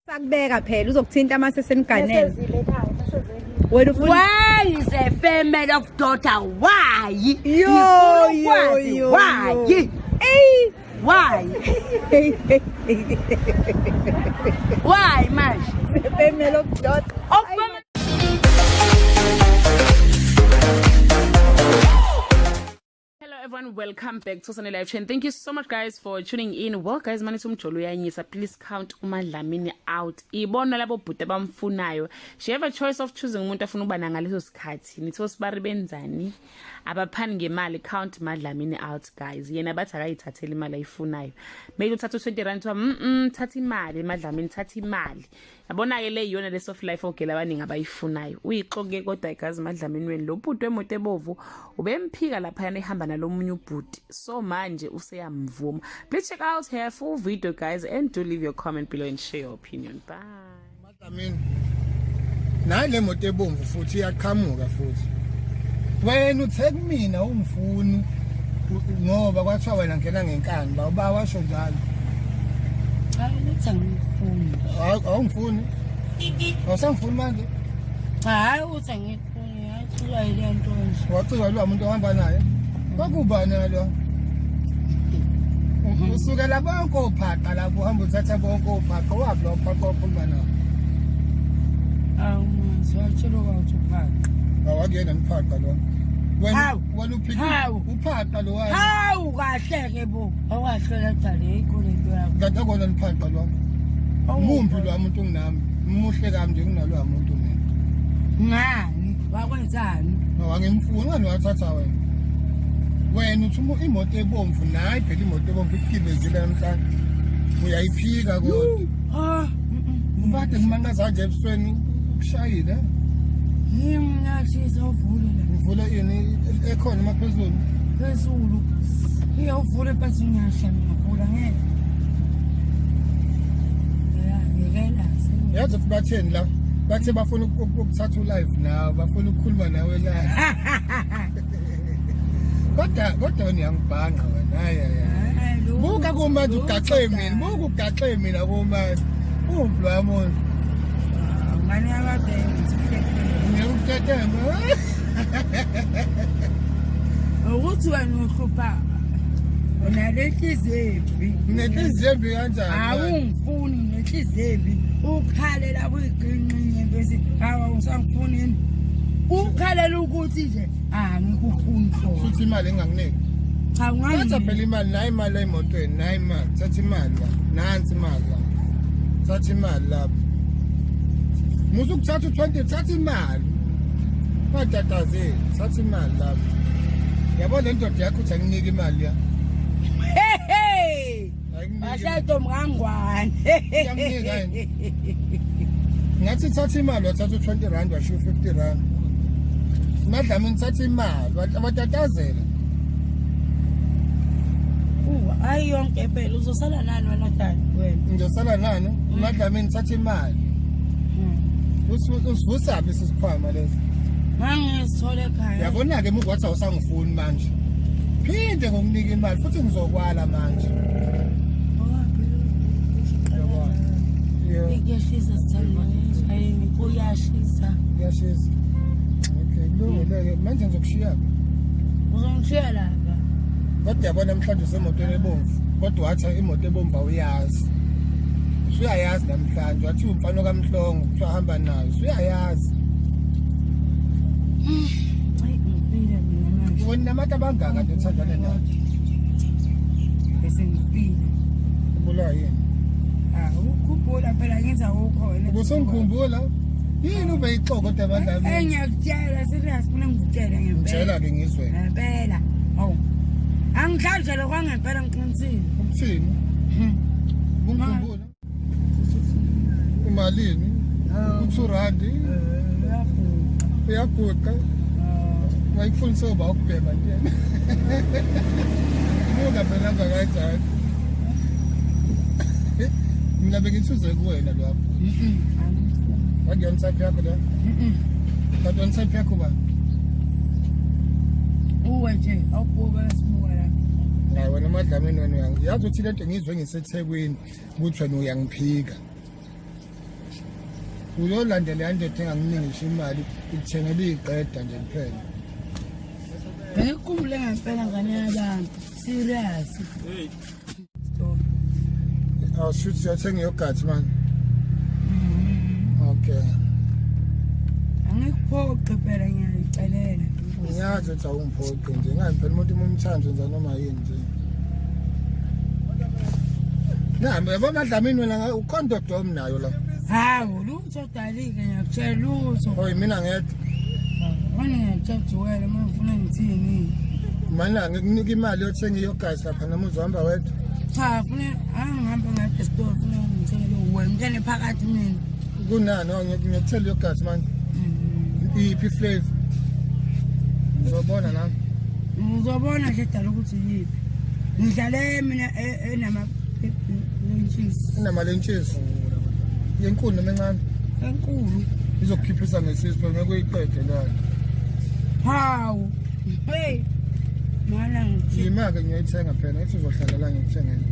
Sakubeka phela uzokuthinta mase seniganele. Why is a female of daughter? Why? Why? Hey. Why? Why, man? The female of daughter. Everyone, welcome back to Sunday Live Chain. Thank you so much, guys, for tuning in. Well, guys, mani sumjolo uyanyisa. Please count Madlamini out. Ibona labo bhuti bamfunayo. She have a choice of choosing umuntu afuna uba ngaleso sikhathi. Nitho sibari benzani. Abaphani ngemali, count Madlamini out, guys. Yena bathi akayithathela imali ayifunayo. Maybe uthatha 20 rand thatha imali Madlamini, thatha imali. Yabona ke le yona le soft life ogela abaningi abayifunayo. Uyixoke kodwa igazi Madlamini wena lo bhuti wemoto ebovu ubemphika lapha yana ehamba nalomunye ubhuti. So manje useyamvuma. Please check out her full video, guys, and do leave your comment below and share your opinion. Bye. Madlamini nayi le moto ebomvu futhi iyaqhamuka futhi. Wena uthe kumina umfuni ngoba kwathiwa wena ngena ngenkani ba uba washo njalo. Awungifuni. Awusangifuni manje? Hayi uthi ngifuni, yathula ile nto nje. Wathula lo umuntu ohamba naye. Kwakubani lo? Usuke la bonke ophaqa lapho uhamba uthatha bonke ophaqa wapi lo ophaqa okhuluma nawo? Ngizwatshela ukuthi uphaqa. Awakuyena mphaqa lo. Wena uphaqa lo wayo. Hawu kahle ke bo. Awahlola dale ikole into yakho. Kanti akona mphaqa lo. Mumpi lo umuntu unginami. Muhle kamnje kunalo umuntu mina. Ngani? Wakwenzani? Awangimfuni ngani wathatha wena? Wena uthi imoto ebomvu nayi phela imoto ebomvu ikibezile namhlanje. Uyayiphika kodwa. Ubade kumangaza nje ebusweni ukushayile. Mina sizovula la. Uvula yini ekhona emaphezulu? Phezulu. Iyovula phansi nyasha ngivula ngeke. Ngekela. Yazi batheni la? Bathe bafuna ukuthatha ulive nawe, bafuna ukukhuluma nawe la. Kodwa ngiyangibhanga wena. Hayi. Buka kumanje ugaxe mina, buka ugaxe mina kumanje. Umflu wami. Ngani ababhenzi. Ngiyukuthetha. Ukuthi wena uhlupha. Unalehlizebi. Nehlizebi kanjani? Awungifuni nehlizebi. Ukhalela kuyiqinqinye bese hawa usangifuni yini? Ukhalela ukuthi nje ngikufuni khona. Futhi imali enganginiki. Cha ngani. Thatha phela imali nayi imali emotweni, nayi imali. Thatha imali la. Nansi imali la. Thatha imali lapha. Musu ukuthatha 20, thatha imali. Matatazeli, thatha imali lapha. Yabona le ndoda yakho uthi anginike imali ya. Hey. Bashato mngangwane. Yamnika yini? Ngathi thatha imali wathatha 20 rand washiya 50 rand. Madlamini thatha imali, watatazela. Hayi yonke phela uzosala nani wena dad wena? Ngizosala nani? Madlamini thatha imali. Usivusabi sisikhwama lesi. Mangisithole ekhaya. Yabona ke muku wathi awusangifuni manje. Phinde ngokunika imali futhi ngizokwala manje. Ngiyashisa sithanda. Hayi uyashisa. Uyashisa. Okay, kulungile manje ngizokushiya. Uzongishiya lapha. Kodwa yabona namhlanje usemotweni ebomvu. Kodwa wathi imoto ebomvu awuyazi. Usuyayazi namhlanje wathi umfana kaMhlongo kuthiwa hamba nayo. Usuyayazi. Hayi ngifile mina manje. Wena nabantu abangaka nje uthandana nayo. Bese ngifile. Ubulawa yini? Ukukhuphula phela ngenza ukhona. Ubusongikhumbula? Yini ube ixoko kodwa Madlamini? Ngiyakutshela serious mina ngikutshela ngempela. Ngitshela ke ngizwe. Ngempela. Awu. Angidlala kwangempela ngiqinisile. Ukuthini? Ungikhumbula? Umalini? U2 rand. Uyabhuqa. Ngayifuna soba ukubhema nje. Ngoba phela kanjani? Mina bengithuze kuwena lapho. Wangiyona type yakho la? Kanti wona type yakho ba? Uwe nje awubuka sibuka la. Hayi wena Madlamini wena yazi uthi lento ngizwe ngiseThekwini ukuthi wena uyangiphika. uyolandela andethenga nginingisha imali ikuthengele iqeda nje kuphela. Ngikukhumbule ngempela ngane yabantu. Serious. Oh shoot, siyathenga yogurt man. Okay. Angikuphoqi phela ngiyayicelela. Ngiyazi ukuthi awungiphoqi nje. Ngempela umuntu umthando nje noma yini nje. Nami yabo Madlamini wena ukhondodom nayo la. Hawu, lutho dalike ngiyakutshela lutho. Hoyi mina ngedwa. Wena ngiyakutshela wena uma ufuna ngithini. Mana ngikunika imali yothenga yogurt lapha noma uzohamba wedwa. Cha, funa angihamba ngathi store funa ngithengele wena ngene phakathi mina. Kunani ngiyakutshela yogurt man. Iphi flavor? Uzobona nami. Uzobona nje dala ukuthi yipi. Ngidlale mina enama lunches. Inama lunches. Yenkulu noma encane? Enkulu. Izokukhiphisa ngesizwe phela ngeke uyiqede la. Hawu. Hey. Mana ngithi Imake ngiyayithenga phela, ethi uzohlala la ngikuthengele.